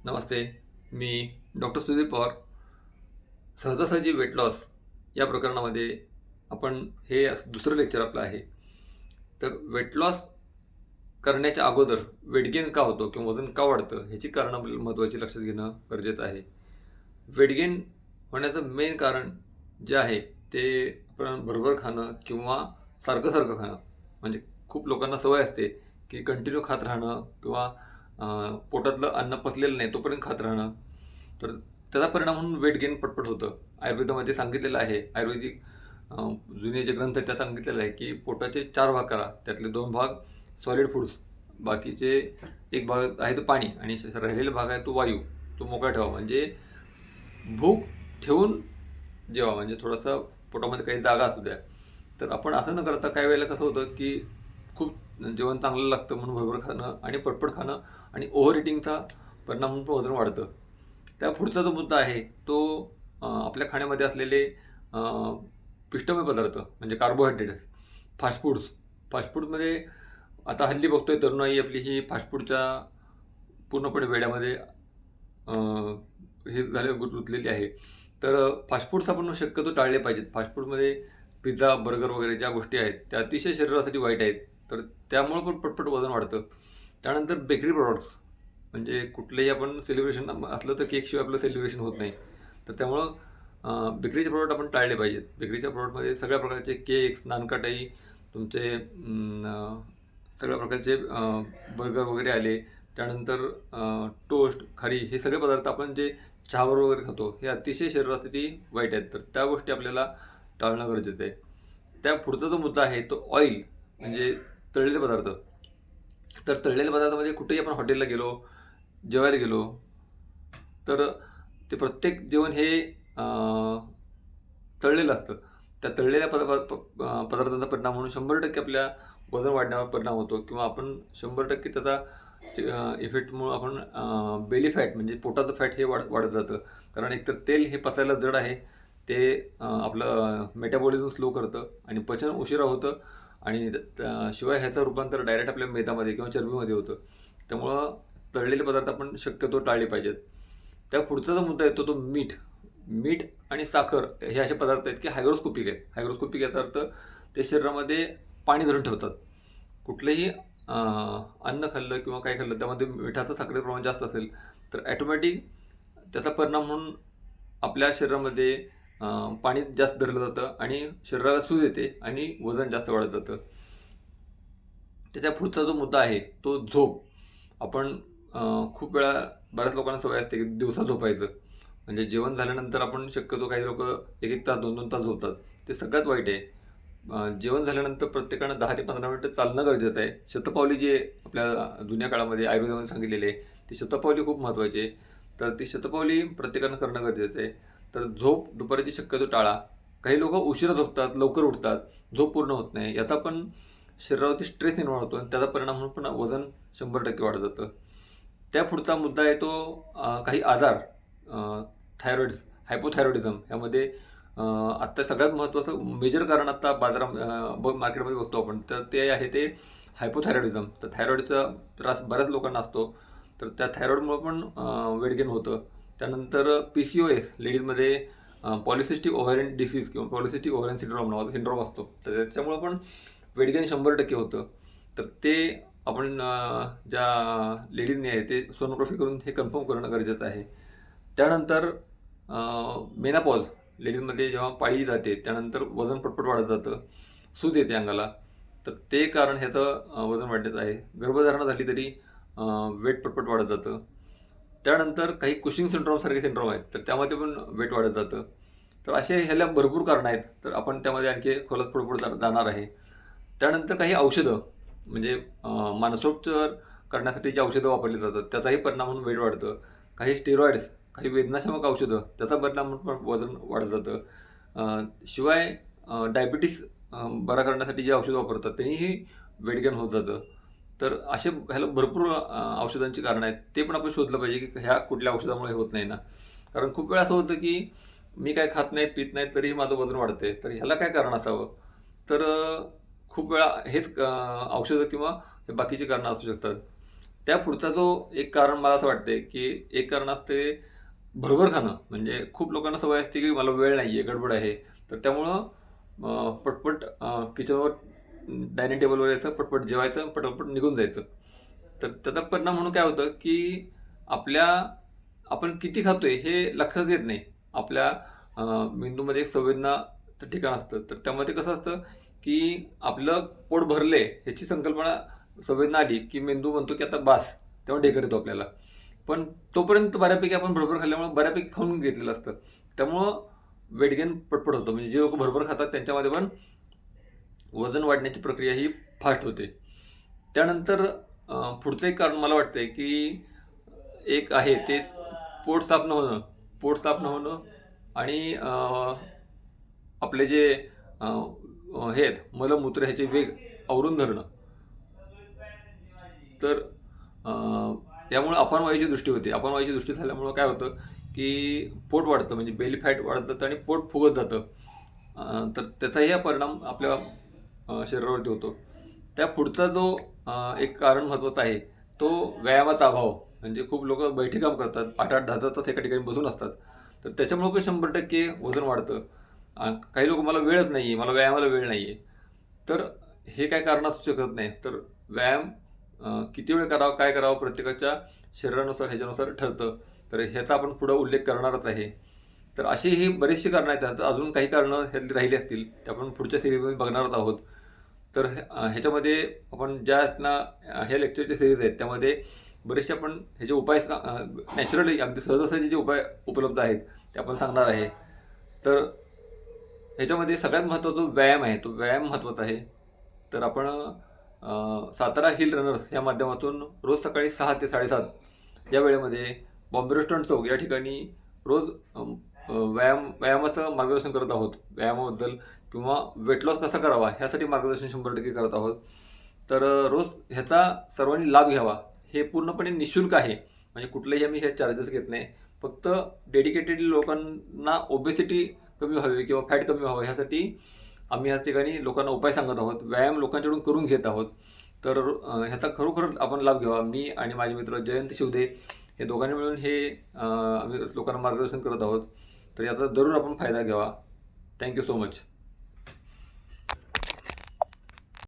नमस्ते. मी doctor Sudhir Pawar. सहजासहजी weight loss या प्रकरणामध्ये आपण हे दुसरं लेक्चर आपलं आहे. तर वेट लॉस करण्याच्या अगोदर वेट गेन का होतो किंवा वजन का वाढतं ह्याची कारणं आपल्याला महत्त्वाची लक्षात घेणं गरजेचं आहे. वेट गेन होण्याचं मेन कारण जे आहे ते आपण भरभर खाणं किंवा सारखं सारखं खाणं. म्हणजे खूप लोकांना सवय असते की कंटिन्यू खात राहणं किंवा पोटातलं अन्न पचलेलं नाही तोपर्यंत खात राहणं. तर त्याचा परिणाम म्हणून वेट गेन पटपट होतं. आयुर्वेदामध्ये सांगितलेलं आहे, आयुर्वेदिक जुने जे ग्रंथ आहेत त्यात सांगितलेलं आहे की पोटाचे 4 भाग करा. त्यातले 2 भाग सॉलिड फूड्स, बाकीचे एक भाग आहे तो पाणी आणि राहिलेला भाग आहे तो वायू, तो मोकळा ठेवा. म्हणजे भूक ठेवून जेवा, म्हणजे थोडंसं पोटामध्ये काही जागा असू द्या. तर आपण असं न करता काही वेळेला कसं होतं की खूप जेवण चांगलं लागतं म्हणून भरभर खाणं आणि पटपट खाणं आणि ओव्हर इटिंगचा परिणाम म्हणून पण वजन वाढतं. त्या पुढचा जो मुद्दा आहे तो आपल्या खाण्यामध्ये असलेले पिष्टमय पदार्थ म्हणजे कार्बोहायड्रेट्स, फास्ट फूड्स. फास्ट फूडमध्ये आता हल्ली बघतोय तरुणाई आपली ही फास्ट फूडच्या पूर्णपणे वेड्यामध्ये हे झाले गुंतलेली आहे. तर फास्ट फूड्स आपण शक्यतो टाळले पाहिजेत. फास्ट फूडमध्ये पिझ्झा, बर्गर वगैरे ज्या गोष्टी आहेत त्या अतिशय शरीरासाठी वाईट आहेत. तर त्यामुळं पण पटपट वजन वाढतं. त्यानंतर बेकरी प्रॉडक्ट्स, म्हणजे कुठलंही आपण सेलिब्रेशन असलं तर केकशिवाय आपलं सेलिब्रेशन होत नाही. तर त्यामुळं बेकरीचे प्रॉडक्ट आपण टाळले पाहिजेत. बेकरीच्या प्रॉडक्टमध्ये सगळ्या प्रकारचे केक्स, नानकटाई, तुमचे सगळ्या प्रकारचे बर्गर वगैरे आले. त्यानंतर टोस्ट, खारी हे सगळे पदार्थ आपण जे चहावर वगैरे खातो हे अतिशय शरीरासाठी वाईट आहेत. तर त्या गोष्टी आपल्याला टाळणं गरजेचं आहे. त्या पुढचा जो मुद्दा आहे तो ऑइल, म्हणजे तळलेले पदार्थ. तर तळलेल्या पदार्थामध्ये कुठेही आपण हॉटेलला गेलो, जेवायला गेलो, तर ते प्रत्येक जेवण हे तळलेलं असतं. त्या तळलेल्या पदार्थांचा परिणाम म्हणून 100% आपल्या वजन वाढण्यावर परिणाम होतो किंवा आपण 100% त्याचा इफेक्टमुळं आपण बेली फॅट म्हणजे पोटाचं फॅट हे वाढत जातं. कारण एकतर तेल हे पचायला जड आहे. ते आपलं मेटाबॉलिझम स्लो करतं आणि पचन उशिरा होतं आणि शिवाय ह्याचं रूपांतर डायरेक्ट आपल्या मेदामध्ये किंवा चरबीमध्ये होतं. त्यामुळं तळलेले पदार्थ आपण शक्यतो टाळले पाहिजेत. त्या पुढचा जो मुद्दा येतो तो मीठ. मीठ आणि साखर हे असे पदार्थ आहेत की हायग्रोस्कोपिक आहेत. हायग्रोस्कोपिक याचा अर्थ ते शरीरामध्ये पाणी धरून ठेवतात. कुठलंही अन्न खाल्लं किंवा काय खाल्लं त्यामध्ये मिठाचं साखरेचं प्रमाण जास्त असेल तर ॲटोमॅटिक त्याचा परिणाम म्हणून आपल्या शरीरामध्ये पाणी जास्त धरलं जातं आणि शरीराला सूज येते आणि वजन जास्त वाढत जातं. त्याच्या पुढचा जो मुद्दा आहे तो झोप. आपण खूप वेळा बऱ्याच लोकांना सवय असते की दिवसा झोपायचं. म्हणजे जेवण झाल्यानंतर आपण शक्यतो काही लोक 1-1 तास 2-2 तास झोपतात. ते सगळ्यात वाईट आहे. जेवण झाल्यानंतर प्रत्येकानं 10 ते 15 मिनिटं चालणं गरजेचं आहे. शतपावली जे आपल्या जुन्या काळामध्ये आयुर्वेदामध्ये सांगितलेले आहे ती शतपावली खूप महत्त्वाची आहे. तर ती शतपावली प्रत्येकानं करणं गरजेचं आहे. तर झोप दुपारची शक्यतो टाळा. काही लोक उशिरा झोपतात, लवकर उठतात, झोप पूर्ण होत नाही. याचा पण शरीरावरती स्ट्रेस निर्माण होतो आणि त्याचा परिणाम म्हणून पण वजन 100% वाढत जातं. त्या पुढचा मुद्दा आहे तो काही आजार, थायरॉइड्स, हायपोथायरॉइडिझम. ह्यामध्ये आत्ता सगळ्यात महत्त्वाचं मेजर कारण आत्ता मार्केटमध्ये बघतो आपण, तर ते आहे ते हायपोथायरॉइडिझम. तर थायरॉइडचा त्रास बऱ्याच लोकांना असतो. तर त्या थायरॉइडमुळं पण वेट गेन होतं. त्यानंतर PCOS लेडीजमध्ये पॉलिसिस्टिक ओव्हॅरियन डिसीज किंवा पॉलिसिस्टिक ओव्हॅरियन सिंड्रोम नावाचा सिंड्रोम असतो. तर त्याच्यामुळं पण वेट गेन 100% होतं. तर ते आपण ज्या लेडीजने आहे ते सोनोग्राफी करून हे कन्फर्म करणं गरजेचं आहे. त्यानंतर मेनापॉज लेडीजमध्ये जेव्हा पाळी जाते त्यानंतर वजन पटपट वाढत जातं, सूज येते अंगाला. तर ते कारण ह्याचं वजन वाढण्याचं आहे. गर्भधारणा झाली तरी वेट पटपट वाढत जातं. त्यानंतर काही कुशिंग सिंड्रोमसारखे सिंड्रोम आहेत तर त्यामध्ये पण वेट वाढत जातं. तर असे ह्याला भरपूर कारणं आहेत. तर आपण त्यामध्ये आणखी खोलात पुढे जाणार आहे. त्यानंतर काही औषधं, म्हणजे मानसोपचार करण्यासाठी जी औषधं वापरली जातात त्याचाही परिणाम म्हणून वेट वाढतं. काही स्टेरॉइड्स, काही वेदनाशामक औषधं त्याचा परिणाम म्हणून पण वजन वाढत जातं. शिवाय डायबिटीस बरा करण्यासाठी जी औषधं वापरतात त्यांनीही वेट गेन होत जातं. तर असे ह्याला भरपूर औषधांची कारणं आहेत. ते पण आपण शोधलं पाहिजे की ह्या कुठल्या औषधामुळे होत नाही ना. कारण खूप वेळा असं होतं की मी काय खात नाही, पीत नाही तरीही माझं वजन वाढतंय. तर ह्याला काय कारण असावं? तर खूप वेळा हेच औषधं किंवा हे बाकीची कारणं असू शकतात. त्या पुढचा जो एक कारण मला असं वाटतंय, की एक कारण असते भरभर खाणं. म्हणजे खूप लोकांना सवय असते, की मला वेळ नाही आहे, गडबड आहे. तर त्यामुळं पटपट किचनवर डायनिंग टेबलवर यायचं, पटपट जेवायचं, पटापट निघून जायचं. तर त्याचा परिणाम म्हणून काय होतं, की आपल्या आपण किती खातोय हे लक्षात येत नाही. आपल्या मेंदूमध्ये एक संवेदनाचं ठिकाण असतं. तर त्यामध्ये कसं असतं, की आपलं पोट भरलंय ह्याची संकल्पना संवेदना आली, की मेंदू म्हणतो, की आता बास. तेव्हा ढेकर येतो आपल्याला. पण तोपर्यंत बऱ्यापैकी आपण भरभर खाल्ल्यामुळे बऱ्यापैकी खाऊन घेतलेलं असतं. त्यामुळं वेट गेन पटपट होतं. म्हणजे जे लोकं भरभर खातात त्यांच्यामध्ये पण वजन वाढण्याची प्रक्रिया ही फास्ट होते. त्यानंतर पुढचं एक कारण मला वाटतंय, की एक आहे ते पोट साफ न होणं. पोट साफ न होणं आणि आपले जे हे आहेत मलमूत्र ह्याचे वेग आवरून धरणं. तर अ, यामुळे अपनवायूची दृष्टी होते. अपनवायूची दृष्टी झाल्यामुळं काय होतं, की पोट वाढतं म्हणजे बेली फॅट वाढत जातं आणि पोट फुगत जातं. तर त्याचाही हा परिणाम आपल्या शरीरावरती होतो. त्या पुढचा जो एक कारण महत्त्वाचं आहे, तो व्यायामाचा अभाव. म्हणजे खूप लोकं बैठी काम करतात. 8-8, 10-10 तास एका ठिकाणी बसून असतात. तर त्याच्यामुळं पण 100% वजन वाढतं. काही लोकं मला वेळच नाही आहे, मला व्यायामाला वेळ नाही आहे. तर हे काही कारण असू शकत नाही. तर व्यायाम किती वेळ करावा, काय करावं प्रत्येकाच्या शरीरानुसार ह्याच्यानुसार ठरतं. तर ह्याचा आपण पुढं उल्लेख करणारच आहे. तर अशी ही बरीचशी कारणं आहेत. त्यात अजून काही कारणं ह्यातली राहिली असतील, ते आपण पुढच्या सिरीजमध्ये बघणारच आहोत. तर ह्याच्यामध्ये आपण ह्या लेक्चरच्या सिरीज आहेत, त्यामध्ये बरेचसे आपण ह्याचे उपाय नॅचरली अगदी सहजासहजी जे उपाय उपलब्ध आहेत, ते आपण सांगणार आहे. तर ह्याच्यामध्ये सगळ्यात महत्त्वाचा व्यायाम आहे, तो व्यायाम महत्त्वाचा आहे. तर आपण सातारा हिल रनर्स या माध्यमातून रोज सकाळी 6 ते 7:30 या वेळेमध्ये बॉम्बे रेस्टॉरंट चौक या ठिकाणी रोज व्यायामाचं मार्गदर्शन करत आहोत. व्यायामाबद्दल किंवा वेट लॉस कसा करावा ह्यासाठी मार्गदर्शन 100% करत आहोत. तर रोज ह्याचा सर्वांनी लाभ घ्यावा. हे पूर्णपणे निःशुल्क आहे. म्हणजे कुठलेही आम्ही हे चार्जेस घेत नाही. फक्त डेडिकेटेड लोकांना ओबेसिटी कमी व्हावी किंवा फॅट कमी व्हावं ह्यासाठी आम्ही या ठिकाणी लोकांना उपाय सांगत आहोत. व्यायाम लोकांच्याकडून करून घेत आहोत. तर ह्याचा खरोखर आपण लाभ घ्यावा. मी आणि माझे मित्र जयंत शिवदे हे दोघांनी मिळून आम्ही लोकांना मार्गदर्शन करत आहोत. तर याचा जरूर आपण फायदा घ्यावा. Thank you so much.